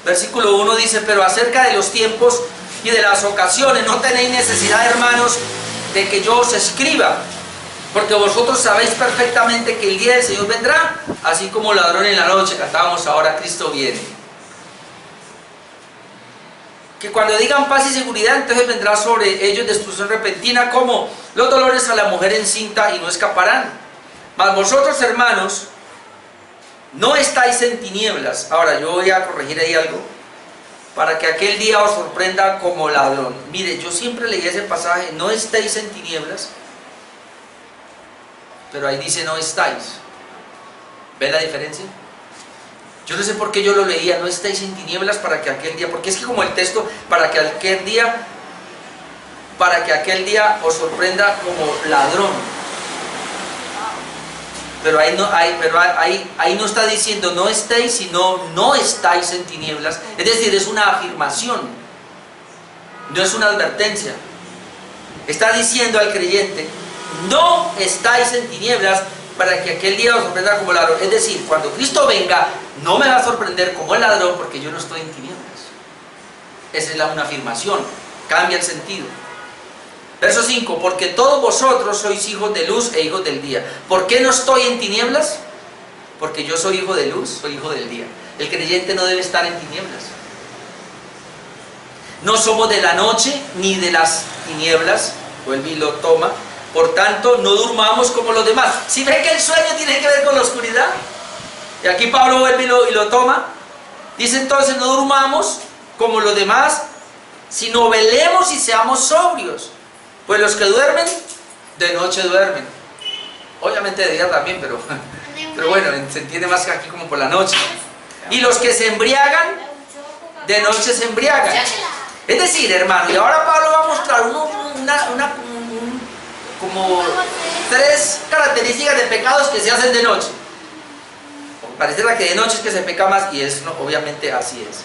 versículo 1 dice: pero acerca de los tiempos y de las ocasiones no tenéis necesidad, hermanos, de que yo os escriba, porque vosotros sabéis perfectamente que el día del Señor vendrá, así como ladrón en la noche. Cantábamos ahora, Cristo viene. Que cuando digan paz y seguridad, entonces vendrá sobre ellos destrucción repentina, como los dolores a la mujer encinta, y no escaparán. Mas vosotros, hermanos, no estáis en tinieblas. Ahora, yo voy a corregir ahí algo, para que aquel día os sorprenda como ladrón. Mire, yo siempre leí ese pasaje, no estáis en tinieblas, pero ahí dice no estáis. ¿Ven la diferencia? Yo no sé por qué yo lo leía, no estáis en tinieblas para que aquel día, porque es que como el texto, para que aquel día os sorprenda como ladrón. Pero ahí no está diciendo no estéis, sino no estáis en tinieblas. Es decir, es una afirmación, no es una advertencia. Está diciendo al creyente: no estáis en tinieblas para que aquel día os sorprenda como ladrón. Es decir, cuando Cristo venga, no me va a sorprender como el ladrón, porque yo no estoy en tinieblas. Esa es una afirmación, cambia el sentido. Verso 5: porque todos vosotros sois hijos de luz e hijos del día. ¿Por qué no estoy en tinieblas? Porque yo soy hijo de luz, soy hijo del día. El creyente no debe estar en tinieblas. No somos de la noche ni de las tinieblas. Vuelve y lo toma. Por tanto, no durmamos como los demás. ¿Si ve que el sueño tiene que ver con la oscuridad? Y aquí Pablo vuelve y lo toma. Dice entonces: no durmamos como los demás, sino velemos y seamos sobrios. Pues los que duermen, de noche duermen. Obviamente de día también, pero bueno, se entiende más que aquí como por la noche. Y los que se embriagan, de noche se embriagan. Es decir, hermano, y ahora Pablo va a mostrar como 3 características de pecados que se hacen de noche. Pareciera que de noche es que se peca más, y es, no, obviamente así es.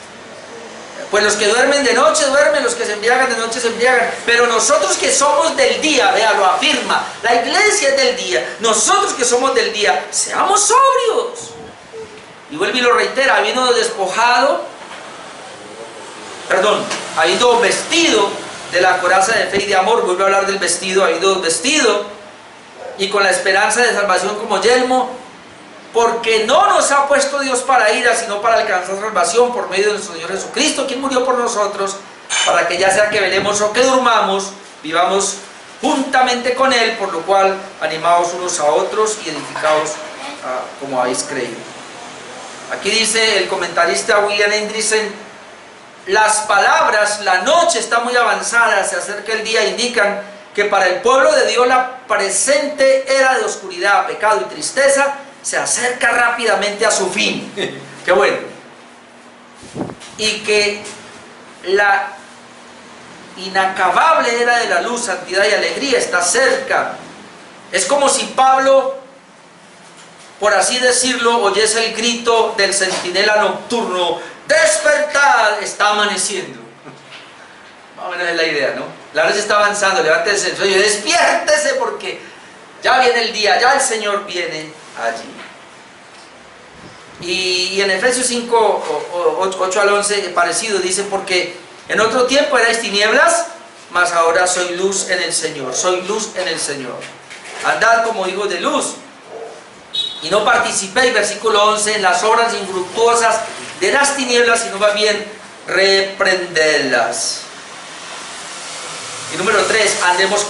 Pues los que duermen de noche duermen, los que se embriagan de noche se embriagan. Pero nosotros que somos del día, vea, lo afirma, la iglesia es del día. Nosotros que somos del día, seamos sobrios. Y vuelve y lo reitera: habiendo vestido de la coraza de fe y de amor. Vuelve a hablar del vestido, habiendo vestido, y con la esperanza de salvación como yelmo. Porque no nos ha puesto Dios para ira, sino para alcanzar salvación por medio de nuestro Señor Jesucristo, quien murió por nosotros, para que ya sea que velemos o que durmamos, vivamos juntamente con Él, por lo cual animaos unos a otros y edificaos como habéis creído. Aquí dice el comentarista William Hendrickson: las palabras, la noche está muy avanzada, se acerca el día, indican que para el pueblo de Dios la presente era de oscuridad, pecado y tristeza se acerca rápidamente a su fin. ¡Qué bueno! Y que la inacabable era de la luz, santidad y alegría está cerca. Es como si Pablo, por así decirlo, oyese el grito del centinela nocturno: ¡despertad! Está amaneciendo. Más o menos es la idea, ¿no? La noche está avanzando, levántese del sueño, despiértese, porque ya viene el día, ya el Señor viene allí. Y en Efesios 5, 8 al 11, parecido, dice: porque en otro tiempo erais tinieblas, mas ahora soy luz en el Señor. Soy luz en el Señor. Andad como hijos de luz, y no participéis, versículo 11, en las obras infructuosas de las tinieblas, sino más bien reprenderlas. Y número 3, andemos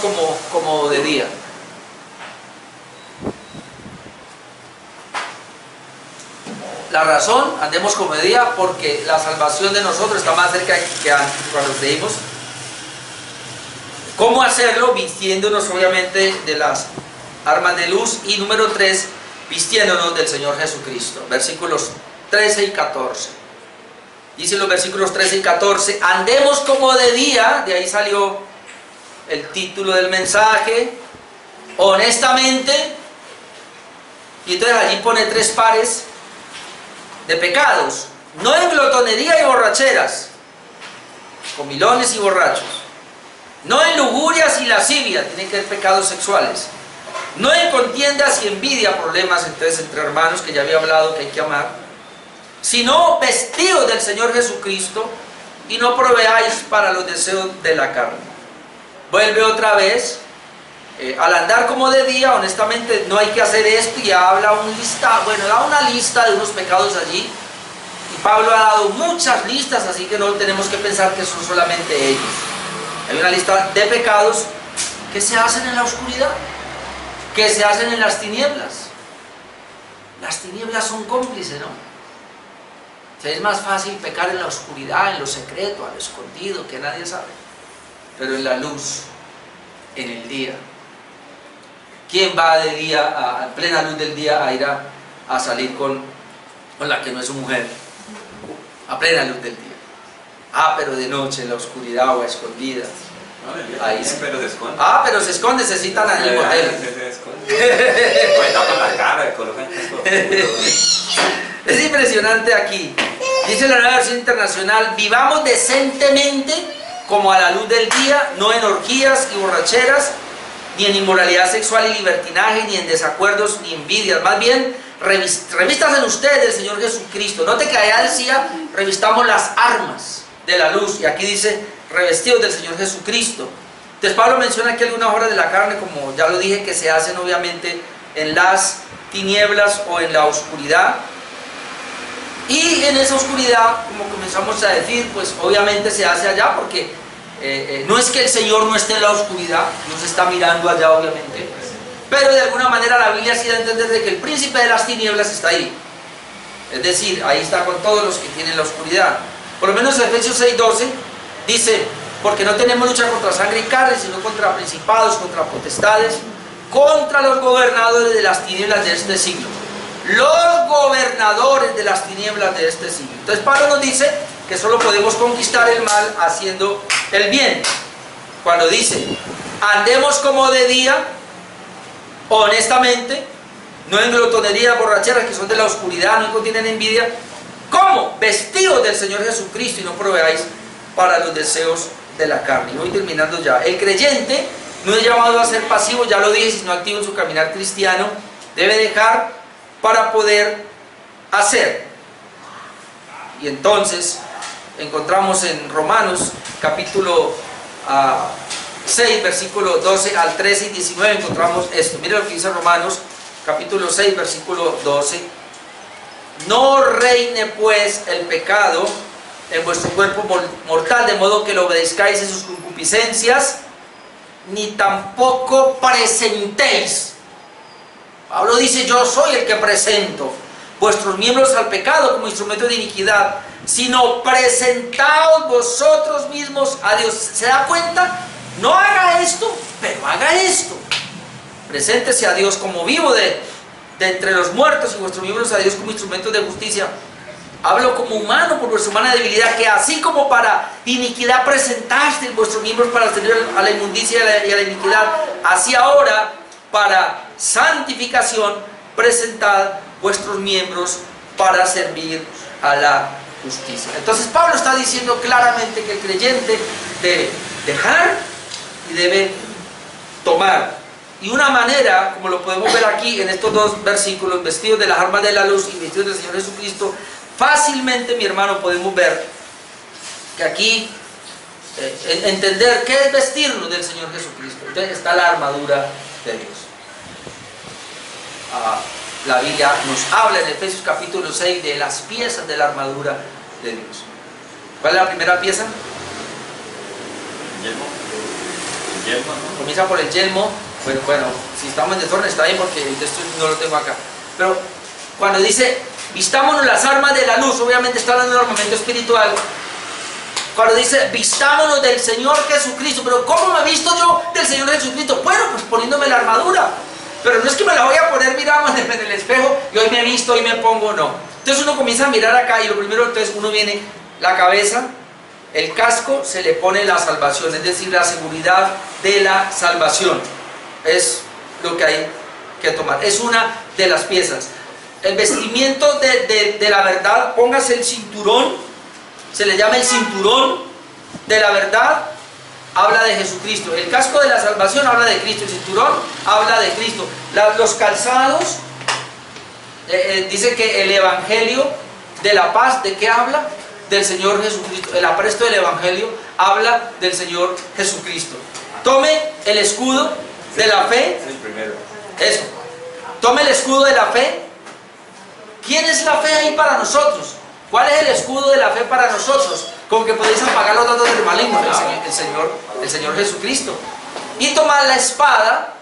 como de día. La razón, andemos como de día, porque la salvación de nosotros está más cerca que antes cuando creímos. ¿Cómo hacerlo? Vistiéndonos obviamente de las armas de luz. Y número 3, vistiéndonos del Señor Jesucristo. Versículos 13 y 14. Dicen los versículos 13 y 14, andemos como de día, de ahí salió el título del mensaje, honestamente, y entonces allí pone 3 pares de pecados, no en glotonería y borracheras, comilones y borrachos, no en lujurias y lascivia, tienen que ser pecados sexuales, no en contiendas y envidia, problemas entonces entre hermanos que ya había hablado que hay que amar, sino vestidos del Señor Jesucristo y no proveáis para los deseos de la carne. Vuelve otra vez, al andar como de día, honestamente no hay que hacer esto, y habla da una lista de unos pecados allí, y Pablo ha dado muchas listas, así que no tenemos que pensar que son solamente ellos. Hay una lista de pecados que se hacen en la oscuridad, que se hacen en las tinieblas. Las tinieblas son cómplices, ¿no? Es más fácil pecar en la oscuridad, en lo secreto, a lo escondido, que nadie sabe. Pero en la luz, en el día. ¿Quién va de día, a plena luz del día, a ir a salir con la que no es su mujer? A plena luz del día. Pero de noche, en la oscuridad o a escondidas. Ahí sí. Pero se esconde. Pero se esconde, se citan en el hotel. Se esconde. Oye, tapan la cara, colocan Es impresionante aquí. Dice la Nueva Versión Internacional, vivamos decentemente como a la luz del día, no en orgías y borracheras, ni en inmoralidad sexual y libertinaje, ni en desacuerdos ni envidias. Más bien, revistas en ustedes del Señor Jesucristo. Note que allá decía, revistamos las armas de la luz. Y aquí dice, revestidos del Señor Jesucristo. Entonces Pablo menciona aquí algunas obras de la carne, como ya lo dije, que se hacen obviamente en las tinieblas o en la oscuridad. Y en esa oscuridad, como comenzamos a decir, pues obviamente se hace allá, porque no es que el Señor no esté en la oscuridad, nos está mirando allá obviamente, pero de alguna manera la Biblia sí da a entender de que el príncipe de las tinieblas está ahí. Es decir, ahí está con todos los que tienen la oscuridad. Por lo menos Efesios 6:12 dice, porque no tenemos lucha contra sangre y carne, sino contra principados, contra potestades, contra los gobernadores de las tinieblas de este siglo. Los gobernadores de las tinieblas de este siglo. Entonces Pablo nos dice que solo podemos conquistar el mal haciendo el bien. Cuando dice, andemos como de día, honestamente, no en glotonería, borracheras que son de la oscuridad, no contienen envidia. ¿Cómo? Vestidos del Señor Jesucristo y no proveáis para los deseos de la carne. Y voy terminando ya. El creyente no es llamado a ser pasivo, ya lo dije, sino activo en su caminar cristiano. Debe dejar para poder hacer. Y entonces encontramos en Romanos capítulo 6, versículo 12 al 13 y 19, encontramos esto. Mire lo que dice Romanos capítulo 6, versículo 12. No reine pues el pecado en vuestro cuerpo mortal, de modo que lo obedezcáis en sus concupiscencias, ni tampoco presentéis. Pablo dice, yo soy el que presento vuestros miembros al pecado como instrumento de iniquidad, sino presentaos vosotros mismos a Dios. ¿Se da cuenta? No haga esto, pero haga esto. Preséntese a Dios como vivo de entre los muertos y vuestros miembros a Dios como instrumentos de justicia. Hablo como humano por vuestra humana debilidad, que así como para iniquidad presentaste vuestros miembros para servir a la inmundicia y a la iniquidad, así ahora para santificación presentad vuestros miembros para servir a la justicia. Entonces Pablo está diciendo claramente que el creyente debe dejar y debe tomar. Y una manera, como lo podemos ver aquí en estos dos versículos, vestidos de las armas de la luz y vestidos del Señor Jesucristo, fácilmente, mi hermano, podemos ver que aquí entender qué es vestirnos del Señor Jesucristo. Entonces está la armadura de Dios. La Biblia nos habla en Efesios capítulo 6 de las piezas de la armadura de Dios. ¿Cuál es la primera pieza? El yelmo. El yelmo, ¿no? Comienza por el yelmo. Bueno, si estamos en desorden está bien porque esto no lo tengo acá. Pero cuando dice vistámonos las armas de la luz. Obviamente está hablando de un armamento espiritual. Cuando dice, vistámonos del Señor Jesucristo. Pero ¿cómo me he visto yo del Señor Jesucristo? Bueno, pues poniéndome la armadura. Pero no es que me la voy a poner, miramos en el espejo y hoy me he visto, hoy me pongo, no. Entonces uno comienza a mirar acá y lo primero, entonces uno viene, la cabeza, el casco, se le pone la salvación, es decir, la seguridad de la salvación. Es lo que hay que tomar. Es una de las piezas. El vestimiento de la verdad, póngase el cinturón, se le llama el cinturón de la verdad, habla de Jesucristo. El casco de la salvación habla de Cristo, el cinturón habla de Cristo. Los calzados, dice que el evangelio de la paz, ¿de qué habla? Del Señor Jesucristo. El apresto del evangelio habla del Señor Jesucristo. Tome el escudo de la fe. Es el primero. Eso. Tome el escudo de la fe. ¿Quién es la fe ahí para nosotros? ¿Cuál es el escudo de la fe para nosotros? Con que podéis apagar los dados del maligno, el Señor Jesucristo. Y tomar la espada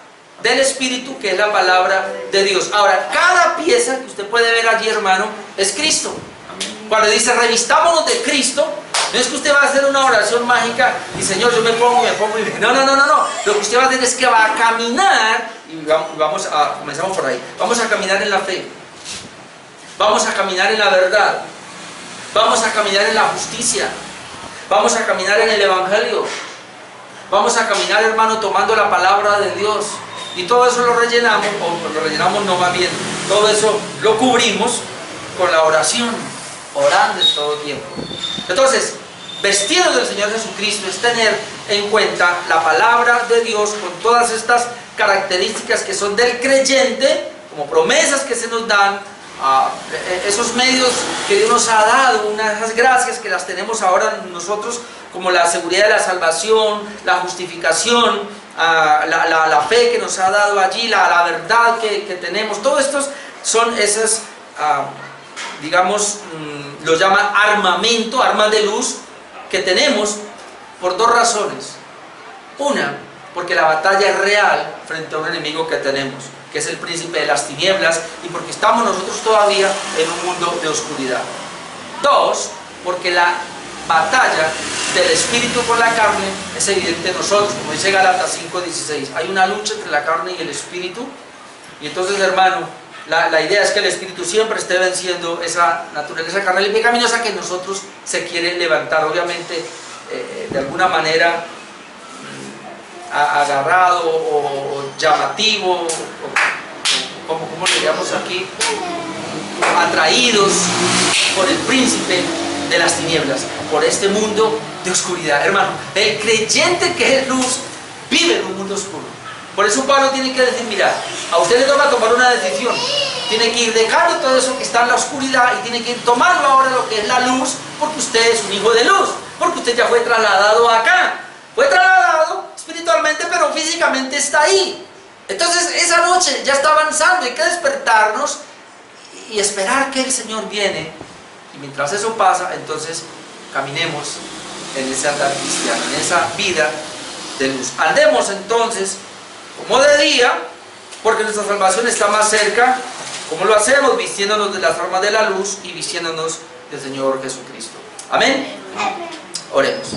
del Espíritu, que es la palabra de Dios. Ahora, cada pieza que usted puede ver allí, hermano, es Cristo. Cuando dice revistámonos de Cristo, no es que usted va a hacer una oración mágica y Señor, yo me pongo y no. Lo que usted va a hacer es que va a caminar, y comenzamos por ahí. Vamos a caminar en la fe. Vamos a caminar en la verdad. Vamos a caminar en la justicia. Vamos a caminar en el evangelio. Vamos a caminar, hermano, tomando la palabra de Dios. Y todo eso lo rellenamos, no más bien, todo eso lo cubrimos con la oración, orando en todo tiempo. Entonces, vestidos del Señor Jesucristo es tener en cuenta la palabra de Dios con todas estas características que son del creyente, como promesas que se nos dan, esos medios que Dios nos ha dado, esas gracias que las tenemos ahora nosotros, como la seguridad de la salvación, la justificación, la fe que nos ha dado allí, la verdad que tenemos. Todo esto son esas, digamos, lo llaman armamento, armas de luz que tenemos por dos razones. Una, porque la batalla es real frente a un enemigo que tenemos, que es el príncipe de las tinieblas, y porque estamos nosotros todavía en un mundo de oscuridad. Dos, porque la batalla del espíritu con la carne es evidente en nosotros, como dice Gálatas 5:16. Hay una lucha entre la carne y el espíritu, y entonces, hermano, la idea es que el espíritu siempre esté venciendo esa naturaleza carnal y pecaminosa que en nosotros se quiere levantar, obviamente, de alguna manera agarrado o llamativo, como le diríamos aquí, atraídos por el príncipe de las tinieblas, por este mundo de oscuridad. Hermano, el creyente que es luz vive en un mundo oscuro. Por eso Pablo tiene que decir, mira, a usted le toca tomar una decisión, tiene que ir dejando todo eso que está en la oscuridad y tiene que ir tomando ahora lo que es la luz, porque usted es un hijo de luz, porque usted ya fue trasladado acá, fue trasladado espiritualmente, pero físicamente está ahí. Entonces esa noche ya está avanzando, hay que despertarnos y esperar que el Señor viene, y mientras eso pasa, entonces caminemos en ese andar cristiano, en esa vida de luz. Andemos entonces como de día, porque nuestra salvación está más cerca. ¿Cómo lo hacemos? Vistiéndonos de las armas de la luz y vistiéndonos del Señor Jesucristo. Amén. Oremos.